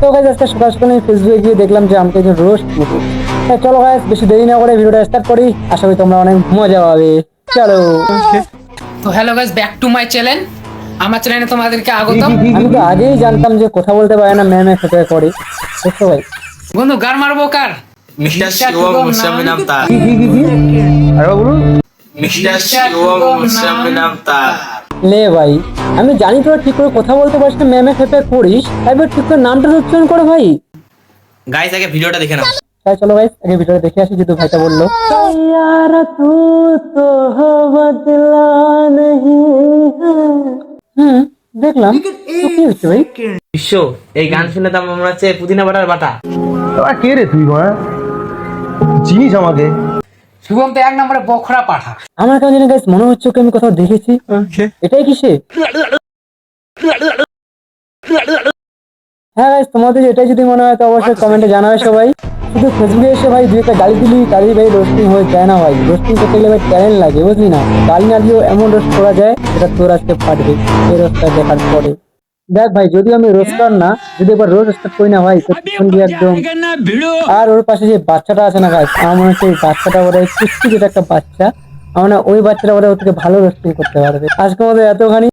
তো গাইস আজকে সকাল সকাল আমি ফেসবুকে গিয়ে দেখলাম যে আমাকে একজন রোস্ট করবে। তাই চলো গাইস বেশি দেরি না করে ভিডিওটা স্টার্ট করি, আশা করি তোমরা অনেক মজা পাবে। চলো। তো hello guys, back to my channel. আমার চ্যানেলে তোমাদেরকে স্বাগতম। আমি তো আগেই জানতাম যে কথা বলতে পারে না, ম্যামে ফেটে করে বুঝছো ভাই। বন্ধু গার মারবো কার? মিস্টার শিবম মুসাম্মি নাম তার। কি আরে বলুন। মিস্টার শিবম মুসাম্মি নাম তার। লে ভাই, আমি জানি তোরা ঠিক করে কথা বলতে পারিস না, ম্যামে ফেপে করিস, এবার ঠিক করে নামটা উচ্চারণ করো ভাই। গাইস আগে ভিডিওটা দেখে নাও। তাই চলো গাইস আগে ভিডিওটা দেখে আসি, যেহেতু ভাইটা বললো। দেখলাম তো কি হচ্ছে ভাই। বিশ্ব এই গান শুনে তো মনে হচ্ছে পুদিনা বাটার বাটা। তোরা কে রে তুই মা? চিনিস আমাকে? শুভম তো এক নম্বরে বখরা পাঠা। আমার কাছে না গাইস মনে হচ্ছে ওকে আমি কোথাও দেখেছি। এটাই কি সে? হ্যাঁ গাইস, তোমাদের এটাই যদি মনে হয় তো অবশ্যই কমেন্টে জানাবে সবাই। শুধু ফেসবুকে এসে ভাই দুই একটা গালি দিলি তারই ভাই রোস্টিং হয়ে যায় না ভাই। রোস্টিং করতে গেলে ভাই ট্যালেন্ট লাগে, বুঝলি না? গালি না দিয়েও এমন রোস্ট করা যায় যেটা তোর আজকে ফাটবে এই রোস্টটা দেখার পরে। দেখ ভাই, যদি আমি রোস্টার না, যদি একবার রোজ স্টার্ট করি না ভাই, তো তখন দিয়ে একদম। আর ওর পাশে যে বাচ্চাটা আছে না গাইস, আমার মনে হচ্ছে ওই বাচ্চাটা ওরা কুস্তি, যেটা একটা বাচ্চা, আমার মনে হয় ওই বাচ্চাটা ওরা ওর থেকে ভালো রোস্টিং করতে পারবে। আজকে আমাদের এতখানি।